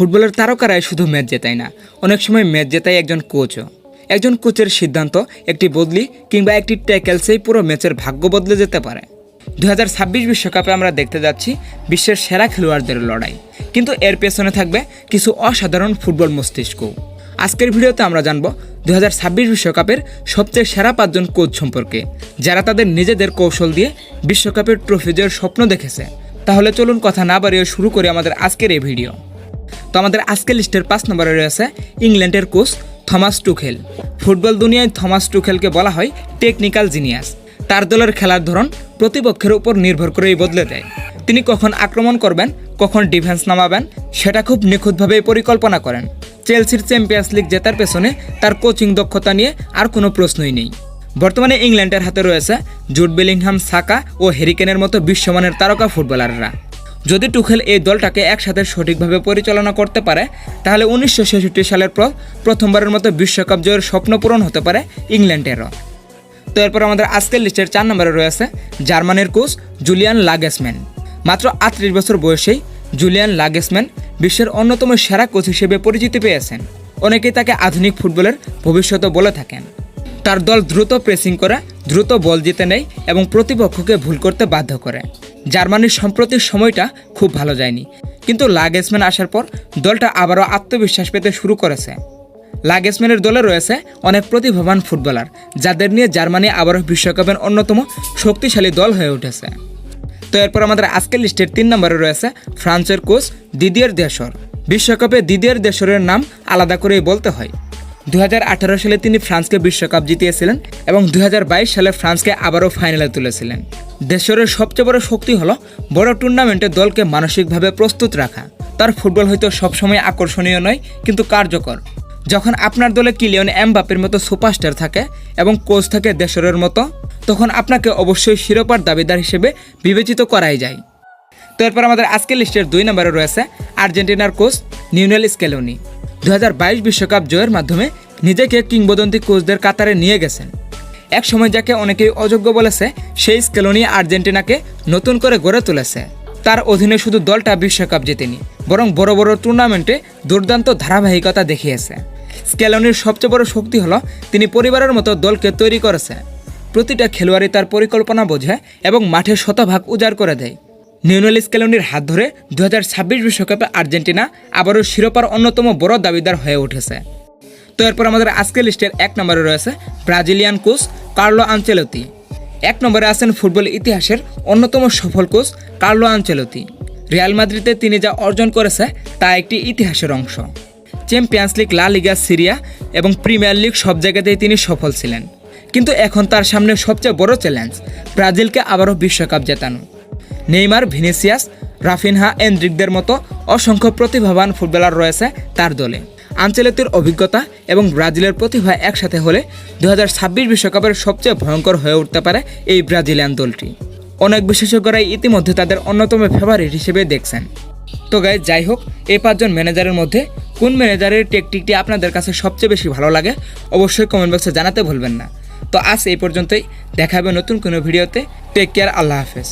ফুটবলের তারকারাই শুধু ম্যাচ জেতায় না, অনেক সময় ম্যাচ জেতায় একজন কোচও। একজন কোচের সিদ্ধান্ত, একটি বদলি কিংবা একটি ট্যাকেলসেই পুরো ম্যাচের ভাগ্য বদলে যেতে পারে। 2026 বিশ্বকাপে আমরা দেখতে যাচ্ছি বিশ্বের সেরা খেলোয়াড়দের লড়াই, কিন্তু এর পেছনে থাকবে কিছু অসাধারণ ফুটবল মস্তিষ্ক। আজকের ভিডিওতে আমরা জানব 2026 বিশ্বকাপের সবচেয়ে সেরা 5 জন কোচ সম্পর্কে, যারা তাদের নিজেদের কৌশল দিয়ে বিশ্বকাপের ট্রফি জয়ের স্বপ্ন দেখেছে। তাহলে চলুন কথা না বাড়িয়ে শুরু করি আমাদের আজকের এই ভিডিও। তো আমাদের আজকের লিস্টের 5 নম্বরে রয়েছে ইংল্যান্ডের কোচ থমাস টুখেল। ফুটবল দুনিয়ায় থমাস টুখেলকে বলা হয় টেকনিক্যাল জিনিয়াস। তার দলের খেলার ধরন প্রতিপক্ষের উপর নির্ভর করেই বদলে দেয়। তিনি কখন আক্রমণ করবেন, কখন ডিফেন্স নামাবেন, সেটা খুব নিখুঁতভাবেই পরিকল্পনা করেন। চেলসির চ্যাম্পিয়ন্স লিগ জেতার পেছনে তার কোচিং দক্ষতা নিয়ে আর কোনো প্রশ্নই নেই। বর্তমানে ইংল্যান্ডের হাতে রয়েছে জুড বেলিংহাম, সাকা ও হ্যারি কেনের মতো বিশ্বমানের তারকা ফুটবলাররা। যদি টুখেল এই দলটাকে একসাথে সঠিকভাবে পরিচালনা করতে পারে, তাহলে 1966 সালের পর প্রথমবারের মতো বিশ্বকাপ জয়ের স্বপ্ন পূরণ হতে পারে ইংল্যান্ডেরও। তো এরপর আমাদের আজকের লিস্টের 4 নম্বরে রয়েছে জার্মানির কোচ জুলিয়ান নাগেলসম্যান। মাত্র 38 বছর বয়সেই জুলিয়ান নাগেলসম্যান বিশ্বের অন্যতম সেরা কোচ হিসেবে পরিচিতি পেয়েছেন। অনেকেই তাকে আধুনিক ফুটবলের ভবিষ্যৎ বলে থাকেন। তার দল দ্রুত প্রেসিং করে, দ্রুত বল জিতে নেয় এবং প্রতিপক্ষকে ভুল করতে বাধ্য করে। জার্মানির সাম্প্রতিক সময়টা খুব ভালো যায়নি, কিন্তু নাগেলসম্যান আসার পর দলটা আবারও আত্মবিশ্বাস পেতে শুরু করেছে। নাগেলসম্যানের দলে রয়েছে অনেক প্রতিভাবান ফুটবলার, যাদের নিয়ে জার্মানি আবারও বিশ্বকাপের অন্যতম শক্তিশালী দল হয়ে উঠেছে। তো এরপর আমাদের আজকের লিস্টের 3 নম্বরে রয়েছে ফ্রান্সের কোচ দিদিয়ের দেশর। বিশ্বকাপে দিদিয়ের দেশরের নাম আলাদা করেই বলতে হয়। 2018 সালে তিনি ফ্রান্সকে বিশ্বকাপ জিতিয়েছিলেন এবং 2022 সালে ফ্রান্সকে আবারও ফাইনালে তুলেছিলেন। দেশরের সবচেয়ে বড় শক্তি হলো বড় টুর্নামেন্টে দলকে মানসিকভাবে প্রস্তুত রাখা। তার ফুটবল হয়তো সবসময় আকর্ষণীয় নয়, কিন্তু কার্যকর। যখন আপনার দলে কিলিয়ান এমবাপ্পের মতো সুপারস্টার থাকে এবং কোচ থাকে দেশরের মতো, তখন আপনাকে অবশ্যই শিরোপার দাবিদার হিসেবে বিবেচিত করাই যায়। তো এরপর আমাদের আজকের লিস্টের 2 নম্বরে রয়েছে আর্জেন্টিনার কোচ লিওনেল স্কেলোনি। 2022 বিশ্বকাপ জয়ের মাধ্যমে নিজেকে কিংবদন্তি কোচদের কাতারে নিয়ে গেছেন। এক সময় যাকে অনেকেই অযোগ্য বলেছে, সেই স্কেলোনি আর্জেন্টিনাকে নতুন করে গড়ে তুলেছে। তার অধীনে শুধু দলটা বিশ্বকাপ জেতেনি, বরং বড় বড় টুর্নামেন্টে দুর্দান্ত ধারাবাহিকতা দেখিয়েছে। স্কেলোনির সবচেয়ে বড় শক্তি হলো তিনি পরিবারের মতো দলকে তৈরি করেছে। প্রতিটা খেলোয়াড়ই তার পরিকল্পনা বোঝে এবং মাঠে শতভাগ উজাড় করে দেয়। লিওনেল স্কেলোনির হাত ধরে 2026 বিশ্বকাপে আর্জেন্টিনা আবারও শিরোপার অন্যতম বড় দাবিদার হয়ে উঠেছে। তো এরপর আমাদের আজকের লিস্টের 1 নম্বরে রয়েছে ব্রাজিলিয়ান কোচ কার্লো আনচেলতি। 1 নম্বরে আছেন ফুটবল ইতিহাসের অন্যতম সফল কোচ কার্লো আনচেলতি। রিয়াল মাদ্রিদে তিনি যা অর্জন করেছে তা একটি ইতিহাসের অংশ। চ্যাম্পিয়ন্স লিগ, লা লিগা, সিরিয়া এবং প্রিমিয়ার লিগ সব জায়গাতেই তিনি সফল ছিলেন। কিন্তু এখন তার সামনে সবচেয়ে বড় চ্যালেঞ্জ ব্রাজিলকে আবারও বিশ্বকাপ জেতানো। নেইমার, ভিনিসিয়াস, রাফিনহা, এনড্রিকদের মতো অসংখ্য প্রতিভাবান ফুটবলার রয়েছে তার দলে। আনচেলতির অভিজ্ঞতা এবং ব্রাজিলের প্রতিভা একসাথে হলে 2026 বিশ্বকাপের সবচেয়ে ভয়ঙ্কর হয়ে উঠতে পারে এই ব্রাজিলিয়ান দলটি। অনেক বিশেষজ্ঞরাই ইতিমধ্যে তাদের অন্যতম ফেভারিট হিসেবে দেখছেন। তো গাইস, যাই হোক, এই 5 জন ম্যানেজারের মধ্যে কোন ম্যানেজারের টেকটিকটি আপনাদের কাছে সবচেয়ে বেশি ভালো লাগে অবশ্যই কমেন্ট বক্সে জানাতে ভুলবেন না। তো আজ এই পর্যন্তই, দেখা হবে নতুন কোনো ভিডিওতে। টেক কেয়ার, আল্লাহ হাফেজ।